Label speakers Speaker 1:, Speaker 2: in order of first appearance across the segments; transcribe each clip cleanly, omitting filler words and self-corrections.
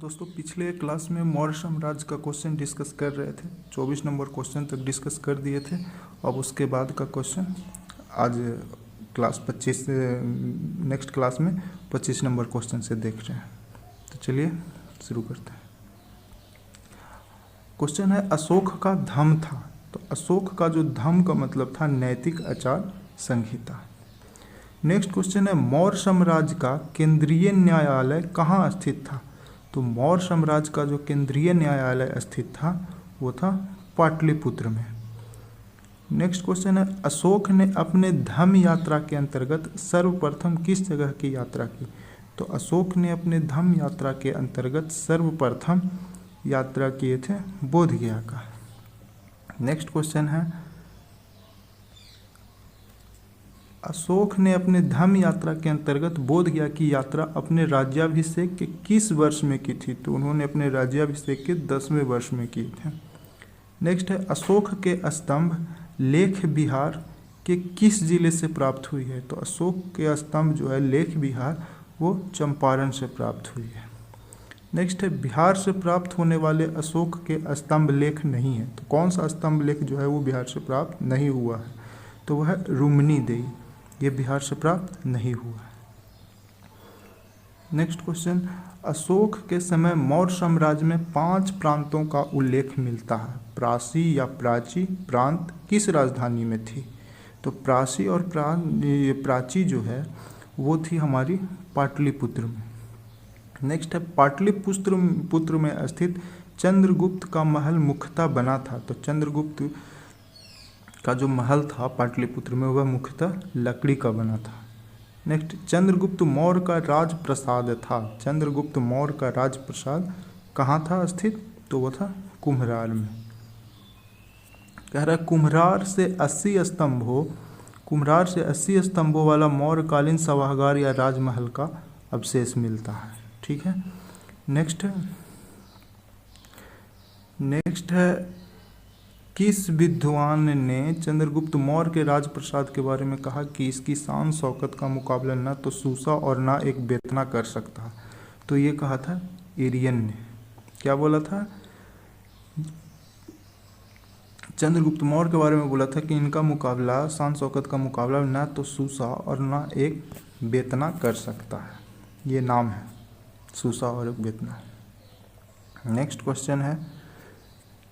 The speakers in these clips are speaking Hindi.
Speaker 1: दोस्तों पिछले क्लास में मौर्य साम्राज्य का क्वेश्चन डिस्कस कर रहे थे। 24 नंबर क्वेश्चन तक डिस्कस कर दिए थे। अब उसके बाद का क्वेश्चन आज क्लास 25 नेक्स्ट क्लास में 25 नंबर क्वेश्चन से देख रहे हैं। तो चलिए शुरू करते हैं। क्वेश्चन है अशोक का धम्म था। तो अशोक का जो धम्म का मतलब था नैतिक आचार संहिता। नेक्स्ट क्वेश्चन है मौर्य साम्राज्य का केंद्रीय न्यायालय कहाँ स्थित था। तो मौर्य साम्राज्य का जो केंद्रीय न्यायालय स्थित था वो था पाटलिपुत्र में। नेक्स्ट क्वेश्चन है अशोक ने अपने धम्म यात्रा के अंतर्गत सर्वप्रथम किस जगह की यात्रा की। तो अशोक ने अपने धम्म यात्रा के अंतर्गत सर्वप्रथम यात्रा किए थे बोध गया का। नेक्स्ट क्वेश्चन है अशोक ने अपने धम्म यात्रा के अंतर्गत बोध गया की यात्रा अपने राज्याभिषेक के किस वर्ष में की थी। तो उन्होंने अपने राज्याभिषेक के 10वें वर्ष में किए थे। नेक्स्ट है अशोक के स्तंभ लेख बिहार के किस जिले से प्राप्त हुई है। तो अशोक के स्तंभ जो है लेख बिहार वो चंपारण से प्राप्त हुई है। नेक्स्ट है बिहार से प्राप्त होने वाले अशोक के स्तंभ लेख नहीं है। तो कौन सा स्तंभ लेख जो है वो बिहार से प्राप्त नहीं हुआ है। तो वह है रुमनी देई, ये बिहार से प्राप्त नहीं हुआ है। नेक्स्ट क्वेश्चन अशोक के समय मौर्य साम्राज्य में 5 प्रांतों का उल्लेख मिलता है। प्राची या प्राची प्रांत किस राजधानी में थी। तो प्राची और प्राची जो है वो थी हमारी पाटलिपुत्र में। नेक्स्ट है पाटलिपुत्र में स्थित चंद्रगुप्त का महल मुख्यतः बना था। तो चंद्रगुप्त का जो महल था पाटलिपुत्र में वह मुख्यतः लकड़ी का बना था। नेक्स्ट चंद्रगुप्त मौर्य का राजप्रसाद था। चंद्रगुप्त मौर्य का राजप्रसाद कहाँ था स्थित। तो वह था कुम्हरार में। कह रहा है कुम्हरार से 80 स्तंभों वाला मौर्यकालीन सभागार या राजमहल का अवशेष मिलता है। ठीक है। नेक्स्ट है किस विद्वान ने चंद्रगुप्त मौर्य के राजप्रसाद के बारे में कहा कि इसकी शान शौकत का मुकाबला न तो सूसा और न एक बेतना कर सकता। तो ये कहा था एरियन ने। क्या बोला था। चंद्रगुप्त मौर्य के बारे में बोला था कि इनका मुकाबला शान शौकत का मुकाबला न तो सूसा और न एक बेतना कर सकता है। ये नाम है सूसा और एक बेतना। नेक्स्ट क्वेश्चन है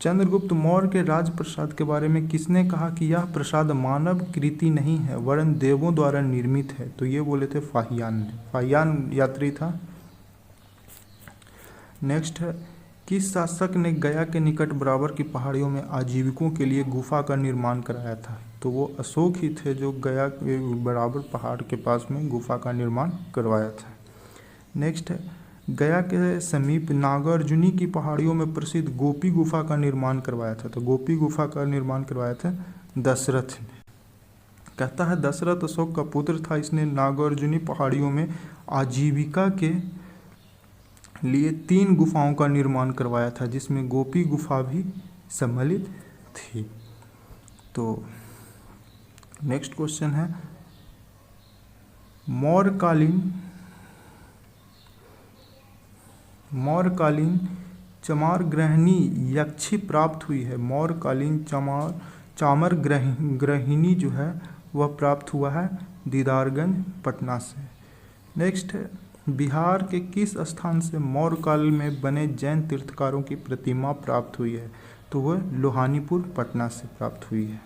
Speaker 1: चंद्रगुप्त मौर्य के राजप्रसाद के बारे में किसने कहा कि यह प्रसाद मानव कृति नहीं है वरन देवों द्वारा निर्मित है। तो ये बोले थे फाहियान ने। फाहियान यात्री था। नेक्स्ट है किस शासक ने गया के निकट बराबर की पहाड़ियों में आजीविकों के लिए गुफा का निर्माण कराया था। तो वो अशोक ही थे जो गया के बराबर पहाड़ के पास में गुफा का निर्माण करवाया था। नेक्स्ट है गया के समीप नागार्जुनी की पहाड़ियों में प्रसिद्ध गोपी गुफा का निर्माण करवाया था। तो गोपी गुफा का निर्माण करवाया था दशरथ ने। कहता है दशरथ अशोक का पुत्र था। इसने नागार्जुनी पहाड़ियों में आजीविका के लिए 3 गुफाओं का निर्माण करवाया था जिसमें गोपी गुफा भी सम्मिलित थी। तो नेक्स्ट क्वेश्चन है मौर्यकालीन चमार ग्रहिणी यक्षी प्राप्त हुई है। मौर्यकालीन चामर ग्रहिणी जो है वह प्राप्त हुआ है दीदारगंज पटना से। नेक्स्ट है बिहार के किस स्थान से मौर्य काल में बने जैन तीर्थकारों की प्रतिमा प्राप्त हुई है। तो वह लोहानीपुर पटना से प्राप्त हुई है।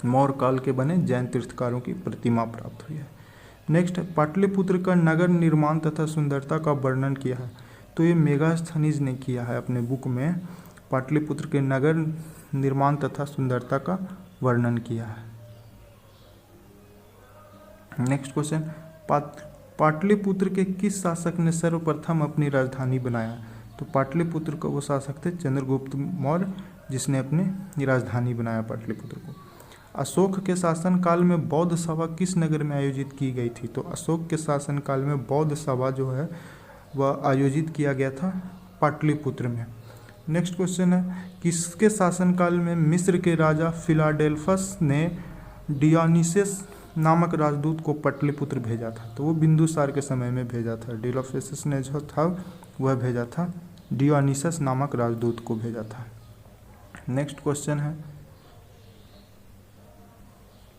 Speaker 1: मौर्य काल के बने जैन तीर्थकारों की प्रतिमा प्राप्त हुई है। नेक्स्ट है पाटलिपुत्र का नगर निर्माण तथा सुंदरता का वर्णन किया है। तो ये मेगास्थनीज ने किया है अपने बुक में। पाटलिपुत्र के नगर निर्माण तथा सुंदरता का वर्णन किया है। नेक्स्ट क्वेश्चन पाटलिपुत्र के किस शासक ने सर्वप्रथम अपनी राजधानी बनाया। तो पाटलिपुत्र का वो शासक थे चंद्रगुप्त मौर्य जिसने अपनी राजधानी बनाया पाटलिपुत्र को। अशोक के शासनकाल में बौद्ध सभा किस नगर में आयोजित की गई थी। तो अशोक के शासनकाल में बौद्ध सभा जो है वह आयोजित किया गया था पाटलिपुत्र में। नेक्स्ट क्वेश्चन है किसके शासनकाल में मिस्र के राजा फिलाडेल्फस ने डियोनिसियस नामक राजदूत को पाटलिपुत्र भेजा था। तो वो बिंदुसार के समय में भेजा था। डियोनिसियस ने जो था वह भेजा था, डियोनिसस नामक राजदूत को भेजा था। नेक्स्ट क्वेश्चन है,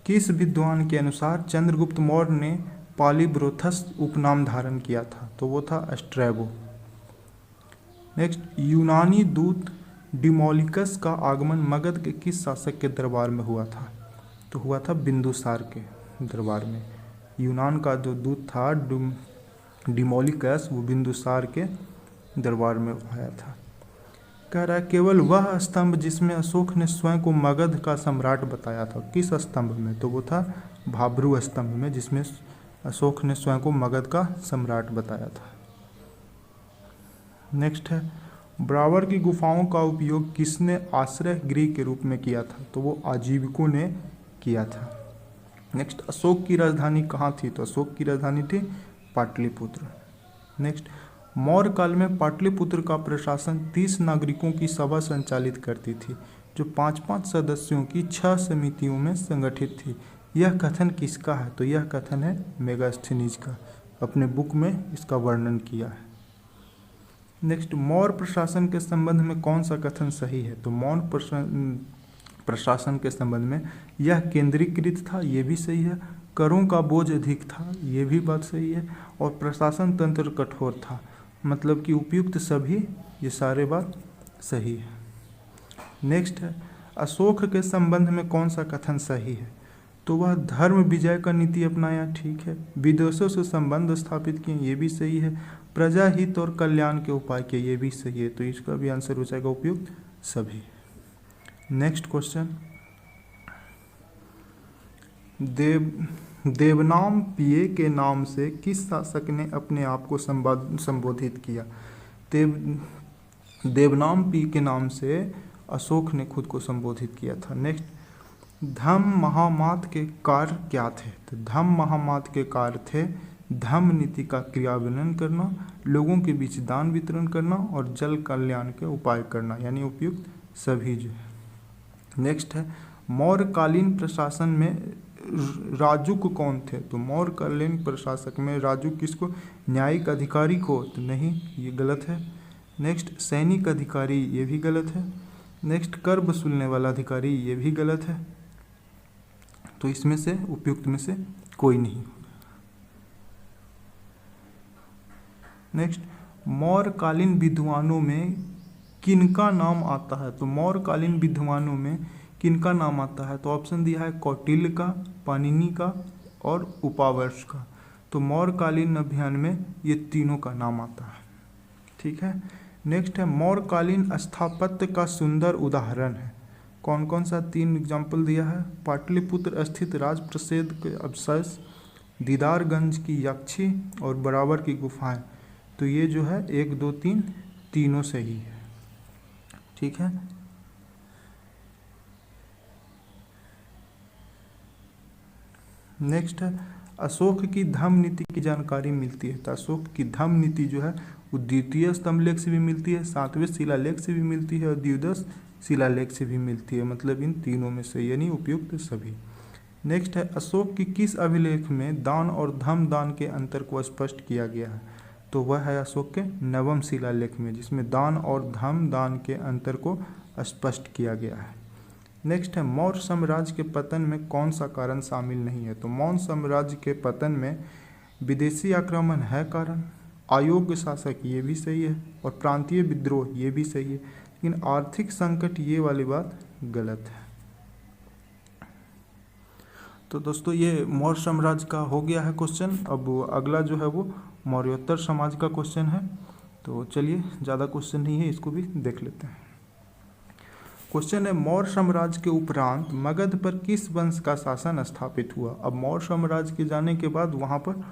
Speaker 1: किस विद्वान के अनुसार चंद्रगुप्त मौर्य ने पॉलीब्रोथस उपनाम धारण किया था? तो वो था स्ट्रैबो। नेक्स्ट, यूनानी दूत डिमोलिकस का आगमन मगध के किस शासक के दरबार में हुआ था? तो हुआ था बिंदुसार के दरबार में। यूनान का जो दूत था डिमोलिकस, वो बिंदुसार के दरबार में आया था। कह रहा है, केवल वह स्तंभ जिसमें अशोक ने स्वयं को मगध का सम्राट बताया था, किस स्तंभ में? तो वो था भाब्रू स्तंभ में, जिसमें अशोक ने स्वयं को मगध का सम्राट बताया था। नेक्स्ट है, ब्रावर की गुफाओं का उपयोग किसने आश्रय गृह के रूप में किया था? तो वो आजीविकों ने किया था। नेक्स्ट, अशोक की राजधानी कहाँ थी? तो अशोक की राजधानी थी पाटलिपुत्र। नेक्स्ट, मौर्य काल में पाटलिपुत्र का प्रशासन 30 नागरिकों की सभा संचालित करती थी, जो 5-5 सदस्यों की 6 समितियों में संगठित थी। यह कथन किसका है? तो यह कथन है मेगास्थनीज का, अपने बुक में इसका वर्णन किया है। नेक्स्ट, मौर्य प्रशासन के संबंध में कौन सा कथन सही है? तो मौर्य प्रशासन के संबंध में यह केंद्रीकृत था, ये भी सही है। करों का बोझ अधिक था, ये भी बात सही है। और प्रशासन तंत्र कठोर था, मतलब कि उपयुक्त सभी, ये सारे बात सही है। नेक्स्ट है, अशोक के संबंध में कौन सा कथन सही है? तो वह धर्म विजय का नीति अपनाया, ठीक है। विदेशों से संबंध स्थापित किए, ये भी सही है। प्रजा हित और कल्याण के उपाय किए, ये भी सही है। तो इसका भी आंसर हो जाएगा उपयुक्त सभी। नेक्स्ट क्वेश्चन, देवनाम पिये के नाम से किस शासक ने अपने आप को संबोधित किया? देवनाम पी के नाम से अशोक ने खुद को संबोधित किया था। नेक्स्ट, धम्म महामात के कार्य क्या थे? तो धम्म महामात के कार्य थे धम्म नीति का क्रियान्वयन करना, लोगों के बीच दान वितरण करना और जल कल्याण के उपाय करना, यानी उपयुक्त सभी जो है। नेक्स्ट है, मौर्यकालीन प्रशासन में राजुक कौन थे? तो मौर्यकालीन प्रशासक में राजुक किसको? न्यायिक अधिकारी को? तो नहीं, ये गलत है। नेक्स्ट, सैनिक अधिकारी, ये भी गलत है। नेक्स्ट, कर वसूलने वाला अधिकारी, ये भी गलत है। तो इसमें से उपयुक्त में से कोई नहीं। नेक्स्ट, मौर्यकालीन विद्वानों में किनका नाम आता है? तो मौर्यकालीन विद्वानों में किनका नाम आता है? तो ऑप्शन दिया है कौटिल्य का, पाणिनि का और उपावर्ष का। तो मौर्यकालीन अभियान में ये तीनों का नाम आता है, ठीक है। नेक्स्ट है, मौर्यकालीन स्थापत्य का सुंदर उदाहरण है। कौन कौन सा? 3 एग्जाम्पल दिया है। पाटलिपुत्र स्थित राजप्रसिद्ध के अवशेष, दीदारगंज की यक्षी और बराबर की गुफाएं। तो ये जो है 1, 2, 3 तीनों सही है, ठीक है। नेक्स्ट है, अशोक की धम्म नीति की जानकारी मिलती है। तो अशोक की धम्म नीति जो है वो द्वितीय स्तंभलेख से भी मिलती है, 7वें शिलालेख से भी मिलती है और द्वादश शिलालेख से भी मिलती है, मतलब इन तीनों में से, यानी उपयुक्त सभी। नेक्स्ट है, अशोक की किस अभिलेख में दान और धम्म दान के अंतर को स्पष्ट किया गया है? तो वह है अशोक के 9वें शिलालेख में, जिसमें दान और धम्म दान के अंतर को स्पष्ट किया गया है। नेक्स्ट है, मौर्य साम्राज्य के पतन में कौन सा कारण शामिल नहीं है? तो मौर्य साम्राज्य के पतन में विदेशी आक्रमण है कारण, अयोग्य शासक, ये भी सही है, और प्रांतीय विद्रोह, ये भी सही है, लेकिन आर्थिक संकट, ये वाली बात गलत है। तो दोस्तों ये मौर्य साम्राज्य का हो गया है क्वेश्चन। अब अगला जो है वो मौर्योत्तर समाज का क्वेश्चन है। तो चलिए, ज़्यादा क्वेश्चन नहीं है, इसको भी देख लेते हैं। क्वेश्चन है, मौर्य साम्राज्य के उपरांत मगध पर किस वंश का शासन स्थापित हुआ? अब मौर्य साम्राज्य के जाने के बाद वहाँ पर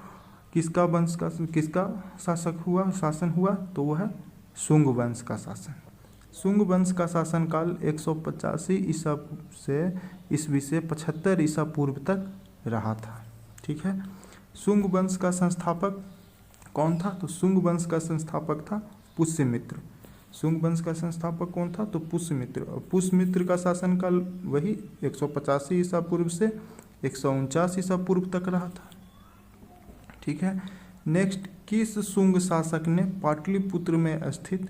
Speaker 1: किसका वंश का, किसका शासन हुआ? तो वह है शुंग वंश का शासन। शुंग वंश का शासनकाल 185 ईस्वी से 75 ईसा पूर्व तक रहा था, ठीक है। शुंग वंश का संस्थापक कौन था? तो शुंग वंश का संस्थापक था पुष्यमित्र। शुंग वंश का संस्थापक कौन था? तो पुष्यमित्र। और पुष्यमित्र का शासनकाल वही 185 ईसा पूर्व से 149 ईसा पूर्व तक रहा था, ठीक है। नेक्स्ट, किस शुंग शासक ने पाटलिपुत्र में स्थित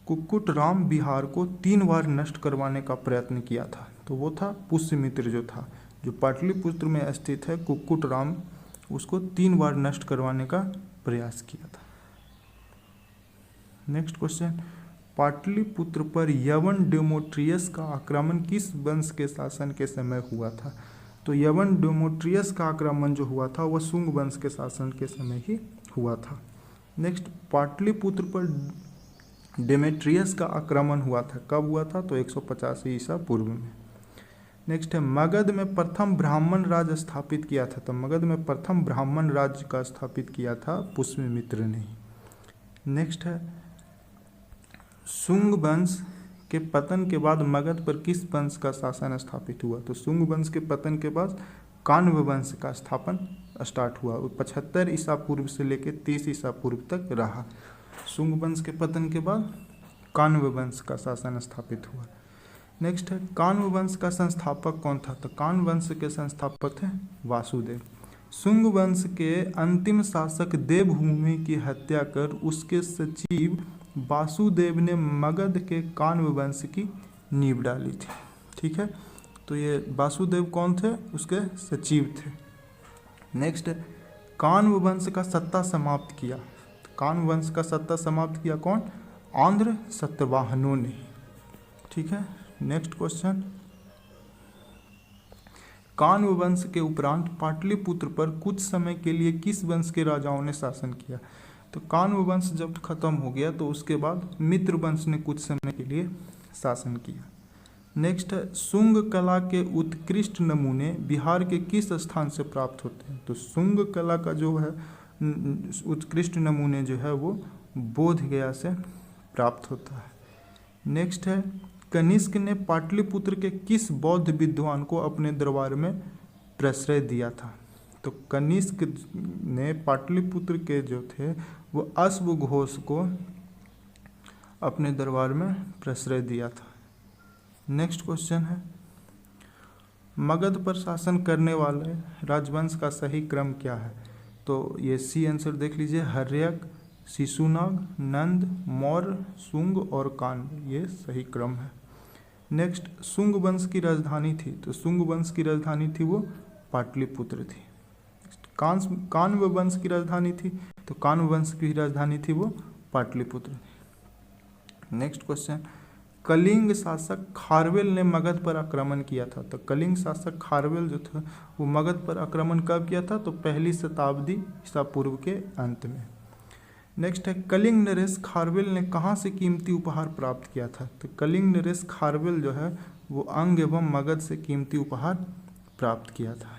Speaker 1: कुक्कुटराम विहार को 3 बार नष्ट करवाने का प्रयत्न किया था? तो वो था पुष्यमित्र जो था, जो पाटलिपुत्र में स्थित है कुक्कुटराम, उसको 3 बार नष्ट करवाने का प्रयास किया था। नेक्स्ट क्वेश्चन, पाटलिपुत्र पर यवन डेमोट्रियस का आक्रमण किस वंश के शासन के समय हुआ था? तो यवन डेमोट्रियस का आक्रमण जो हुआ था वह शुंग वंश के शासन के समय ही हुआ था। नेक्स्ट, पाटलिपुत्र पर डेमेट्रियस का आक्रमण हुआ था, कब हुआ था? तो 185 ईसा पूर्व में। नेक्स्ट है, मगध में प्रथम ब्राह्मण राज स्थापित किया था? तो मगध में प्रथम ब्राह्मण राज्य का स्थापित किया था पुष्यमित्र ने। नेक्स्ट है, शुंग वंश के पतन के बाद मगध पर किस वंश का शासन स्थापित हुआ? तो शुंग वंश के पतन के बाद कान्व वंश का स्थापन स्टार्ट हुआ। 75 ईसा पूर्व से लेकर 30 ईसा पूर्व तक रहा। शुंग वंश के पतन के बाद कान्व वंश का शासन स्थापित हुआ। नेक्स्ट है, कान्व वंश का संस्थापक कौन था? तो कान्व वंश के संस्थापक थे वासुदेव। शुंग वंश के अंतिम शासक देवभूमि की हत्या कर उसके सचिव वासुदेव ने मगध के कान्व वंश की नींव डाली थी। ठीक है, तो ये वासुदेव कौन थे? उसके सचिव थे। नेक्स्ट, कान्व वंश का सत्ता समाप्त किया। कान्व वंश का सत्ता समाप्त किया कौन? आंध्र सतवाहनों ने। ठीक है, नेक्स्ट क्वेश्चन, कान्व वंश के उपरांत पाटलिपुत्र पर कुछ समय के लिए किस वंश के राजाओं ने शासन किया? तो कान्व वंश जब खत्म हो गया तो उसके बाद मित्र वंश ने कुछ समय के लिए शासन किया। नेक्स्ट है, शुंग कला के उत्कृष्ट नमूने बिहार के किस स्थान से प्राप्त होते हैं? तो शुंग कला का जो है उत्कृष्ट नमूने जो है वो बोधगया से प्राप्त होता है। नेक्स्ट है, कनिष्क ने पाटलिपुत्र के किस बौद्ध विद्वान को अपने दरबार में प्रश्रय दिया था? तो कनिष्क ने पाटलिपुत्र के जो थे वो अश्वघोष को अपने दरबार में प्रश्रय दिया था। नेक्स्ट क्वेश्चन है, मगध पर शासन करने वाले राजवंश का सही क्रम क्या है? तो ये सी आंसर देख लीजिए, हर्यक, शिशुनाग, नंद, मौर्य, शुंग और कान्व, ये सही क्रम है। नेक्स्ट, शुंग वंश की राजधानी थी? तो शुंग वंश की राजधानी थी वो पाटलिपुत्र थी। कान्व वंश की राजधानी थी? तो कान्व वंश की राजधानी थी वो पाटलिपुत्र थी। नेक्स्ट क्वेश्चन, कलिंग शासक खारवेल ने मगध पर आक्रमण किया था? तो कलिंग शासक खारवेल जो था वो मगध पर आक्रमण कब किया था? तो 1ली शताब्दी ईसा पूर्व के अंत में। नेक्स्ट है, कलिंग नरेश खारवेल ने कहाँ से कीमती उपहार प्राप्त किया था? तो कलिंग नरेश खारवेल जो है वो अंग एवं मगध से कीमती उपहार प्राप्त किया था।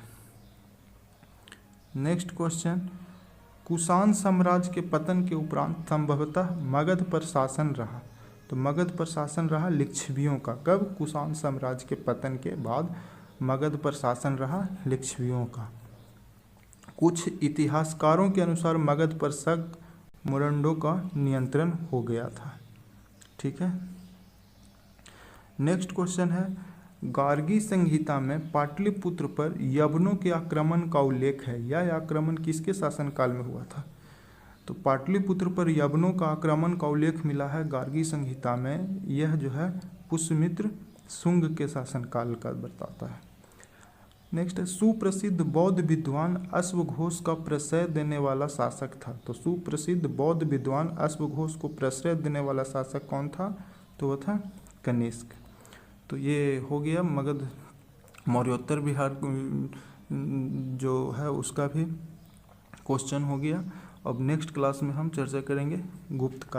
Speaker 1: नेक्स्ट क्वेश्चन, कुषाण साम्राज्य के पतन के उपरांत संभवतः मगध पर शासन रहा? तो मगध पर शासन रहा लिच्छवियों का। कब? कुषाण साम्राज्य के पतन के बाद मगध पर शासन रहा लिच्छवियों का। कुछ इतिहासकारों के अनुसार मगध पर शक मुरंडों का नियंत्रण हो गया था। ठीक है, नेक्स्ट क्वेश्चन है, गार्गी संहिता में पाटलिपुत्र पर यवनों के आक्रमण का उल्लेख है। यह आक्रमण किसके शासनकाल में हुआ था? तो पाटलिपुत्र पर यवनों का आक्रमण का उल्लेख मिला है गार्गी संहिता में। यह जो है पुष्यमित्र शुंग के शासनकाल का बताता है। नेक्स्ट है, सुप्रसिद्ध बौद्ध विद्वान अश्वघोष का प्रश्रय देने वाला शासक था? तो सुप्रसिद्ध बौद्ध विद्वान अश्वघोष को प्रश्रय देने वाला शासक कौन था? तो वह था कनिष्क। तो ये हो गया मगध मौर्योत्तर बिहार जो है उसका भी क्वेश्चन हो गया। अब नेक्स्ट क्लास में हम चर्चा करेंगे गुप्तकालीन